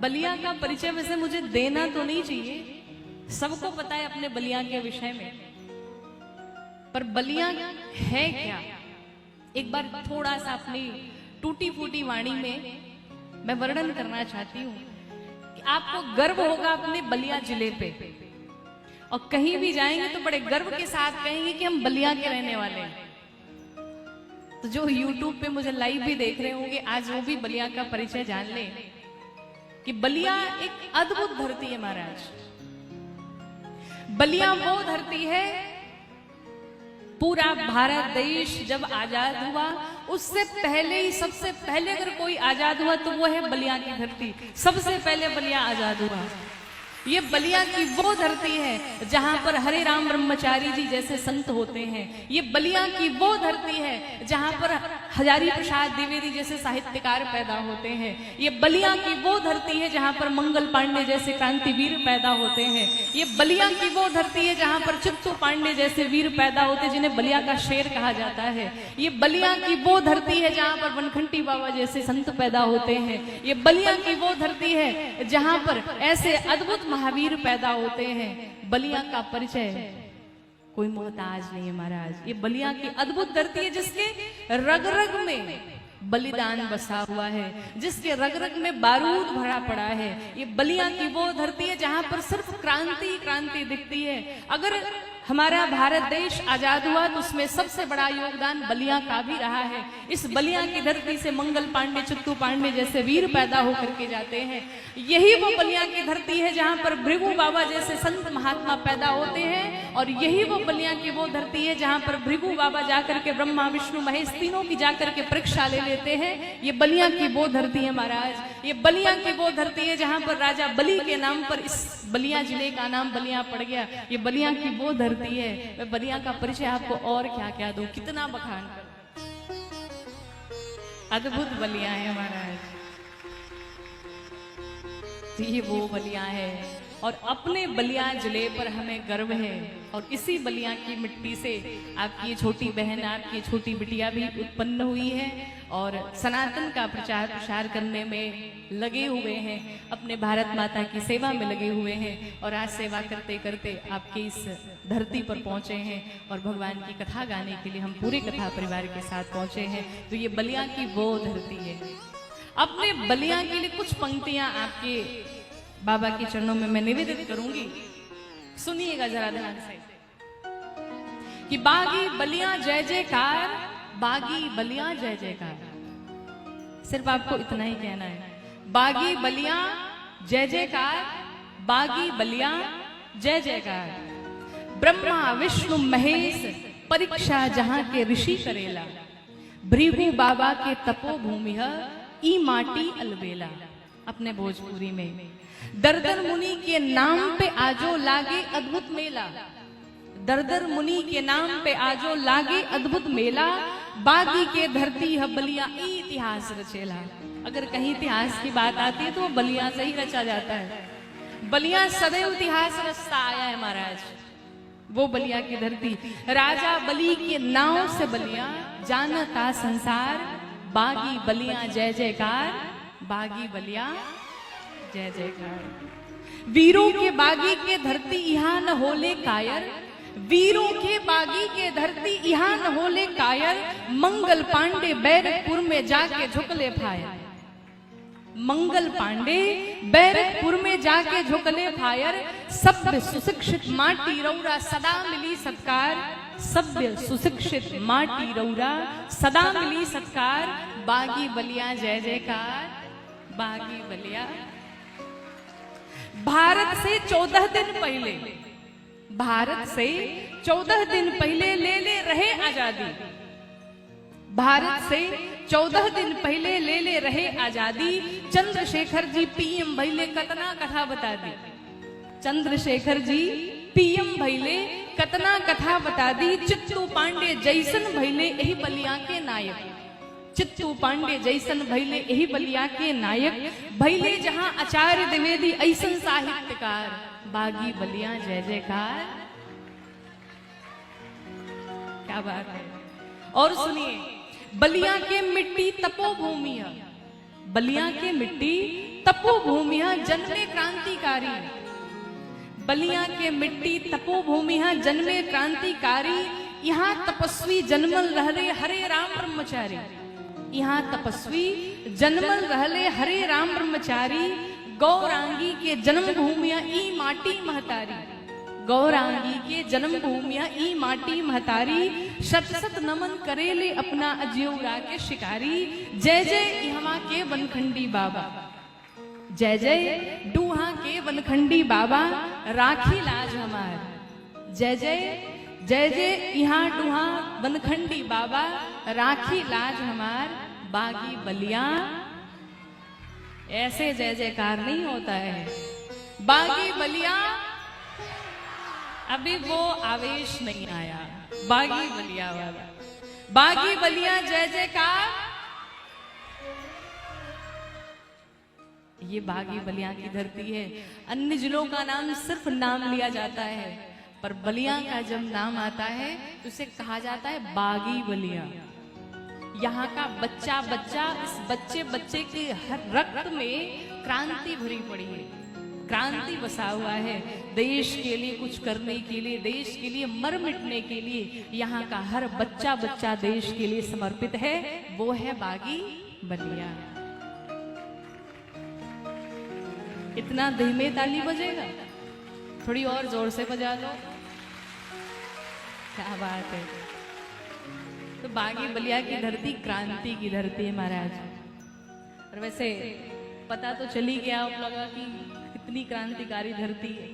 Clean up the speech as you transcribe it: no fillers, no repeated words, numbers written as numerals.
बलिया का परिचय वैसे मुझे देना तो नहीं चाहिए, सबको पता है अपने बलिया के विषय में, पर बलिया है क्या एक बार थोड़ा सा अपनी टूटी फूटी वाणी में मैं वर्णन करना चाहती हूँ कि आपको गर्व होगा अपने बलिया जिले पे, और कहीं भी जाएंगे तो बड़े गर्व के साथ कहेंगे कि हम बलिया के रहने वाले हैं। तो जो YouTube पे मुझे लाइव भी देख रहे होंगे, आज वो भी बलिया का परिचय जान लें कि बलिया एक अद्भुत धरती है महाराज। बलिया वो धरती है, पूरा भारत देश जब आजाद हुआ उससे पहले ही, सबसे पहले अगर कोई आजाद हुआ तो वो है बलिया की धरती। सबसे पहले बलिया आजाद हुआ। ये बलिया की वो धरती है जहां पर हरे राम ब्रह्मचारी जी जैसे संत होते हैं। ये बलिया की वो धरती है जहां पर हजारी प्रसाद द्विवेदी जैसे साहित्यकार पैदा होते हैं। ये बलिया की वो धरती है जहां पर मंगल पांडे जैसे क्रांतिवीर पैदा होते हैं। ये बलिया की वो धरती है जहां पर चित्तू पांडे जैसे वीर पैदा होते हैं, जिन्हें बलिया का शेर कहा जाता है। ये बलिया की वो धरती है जहां पर वनखंडी बाबा जैसे संत पैदा होते हैं। ये बलिया की वो धरती है जहां पर ऐसे अद्भुत महावीर पैदा होते हैं। बलिया का परिचय कोई मोहताज नहीं है महाराज। ये बलिया की अद्भुत धरती है जिसके रग रग में बलिदान बसा हुआ है, जिसके रग रग में बारूद भरा पड़ा है। ये बलिया की वो धरती है जहां पर सिर्फ क्रांति क्रांति दिखती है। अगर हमारा भारत देश आजाद हुआ तो उसमें सबसे बड़ा योगदान बलिया का भी रहा है। इस बलिया की धरती से मंगल पांडे, चित्तू पांडे जैसे वीर पैदा होकर के जाते हैं। यही वो बलिया की धरती है जहां पर भृगु बाबा जैसे संत महात्मा पैदा होते हैं, और यही वो बलिया की वो धरती है जहां पर भृगु बाबा जाकर के ब्रह्मा विष्णु महेश तीनों की जाकर के परीक्षा ले लेते हैं। ये बलिया की वो धरती है महाराज। ये बलिया की वो धरती है जहां पर राजा बलि के नाम पर इस बलिया जिले का नाम बलिया पड़ गया। ये bलिया की वो धरती है। मैं बलिया का परिचय आपको और क्या क्या दूं, कितना बखान कर। अद्भुत बलिया है महाराज, ये वो बलिया है, और अपने बलिया जिले पर हमें गर्व है। और इसी बलिया की मिट्टी से आपकी ये छोटी बहन, आपकी छोटी बिटिया भी उत्पन्न हुई है और सनातन का प्रचार प्रसार करने में लगे हुए हैं, अपने भारत माता की सेवा में लगे हुए हैं। और आज सेवा करते करते आपके इस धरती पर पहुंचे हैं और भगवान की कथा गाने के लिए हम पूरे कथा परिवार के साथ पहुंचे हैं। तो ये बलिया की वो धरती है। अपने बलिया के लिए कुछ पंक्तियां आपके बाबा के चरणों में मैं निवेदित करूंगी, सुनिएगा जरा ध्यान से। कि बागी बलिया जय जयकार, बागी बलिया जय जयकार। सिर्फ आपको इतना ही कहना है, बागी बलिया जय जयकार, बागी बलिया जय जयकार। ब्रह्मा विष्णु महेश परीक्षा जहां के ऋषि करेला, भृगु बाबा के तपोभूमि ई माटी अलबेला। अपने भोजपुरी में दरदर मुनि के नाम पे आजो लागे अद्भुत मेला, दरदर मुनि के नाम पे आजो लागे अद्भुत मेला। बागी के धरती है बलिया इतिहास रचेला। अगर कहीं इतिहास की बात आती है तो वो बलिया से ही रचा जाता है। बलिया सदैव इतिहास रचता आया है महाराज। वो बलिया की धरती, राजा बलि के नाव से बलिया जानता संसार। बागी बलिया जय जयकार, बागी बलिया जय जयकार। वीरों के बागी के धरती यहाँ न होले कायर, वीरों के बागी के धरती यहाँ न होले कायर। मंगल पांडे बैरकपुर में जाके झुकले फायर, मंगल पांडे बैरकपुर में जाके झुकले फायर। सभ्य सुशिक्षित माटी रौरा सदा मिली सत्कार, सभ्य सुशिक्षित माटी रौरा सदा मिली सत्कार। बागी बलिया जय जयकार, बागी बलिया। भारत से 14 दिन पहले, भारत से 14 दिन पहले ले रहे आजादी, भारत से 14 दिन पहले ले रहे आजादी। चंद्रशेखर जी पीएम भैले कतना कथा बता दी, चंद्रशेखर जी पीएम भैले कतना कथा बता दी। चित्तू पांडे जैसन भैले यही बलिया के नायक, चित्तू पांडे जैसन भैले यही बलिया के नायक। भैले जहां आचार्य द्विवेदी ऐसन साहित्यकार, बागी बलिया जय जयकार। क्या बात है। और सुनिए, बलिया के मिट्टी तपोभूमि है, बलिया के मिट्टी तपोभूमिया जन्मे क्रांतिकारी। बलिया के मिट्टी तपोभूमिया जन्मे क्रांतिकारी। यहाँ तपस्वी जन्मल रहले हरे राम ब्रह्मचारी। यहाँ तपस्वी जन्मल रहले हरे राम ब्रह्मचारी। गौरांगी के जन्म भूमिया ई माटी महतारी। गौरांगी के जन्म भूमिया ई माटी महतारी। शत शत नमन करेले अपना अज्योरा के शिकारी। जय जय यहाँ के वनखंडी बाबा। जय जय डूहा के वनखंडी बाबा राखी लाज हमार। जय जय जय जय यहाँ डूहा वनखंडी बाबा राखी लाज हमार। बागी बलिया ऐसे जय जयकार नहीं होता है। बागी बलिया अभी वो आवेश नहीं आया। बागी बलिया वाला बागी बलिया जय जयकार। ये बागी बलिया की धरती है। अन्य जिलों का नाम सिर्फ नाम लिया जाता है, पर बलिया का जब नाम आता है तो उसे कहा जाता है बागी बलिया। यहाँ का बच्चा बच्चा, इस बच्चे बच्चे के हर रक्त में क्रांति भरी पड़ी है, क्रांति बसा हुआ है। देश के लिए कुछ करने के लिए, देश के लिए मर मिटने के लिए यहाँ का हर बच्चा बच्चा देश के लिए समर्पित है। वो है बागी बलिया। इतना धीमे ताली बजेगा, थोड़ी और जोर से बजा लो। क्या बात है। तो बागी बलिया की धरती क्रांति की धरती है महाराज। और वैसे पता तो चली गया आप लोगों की कितनी क्रांतिकारी धरती है।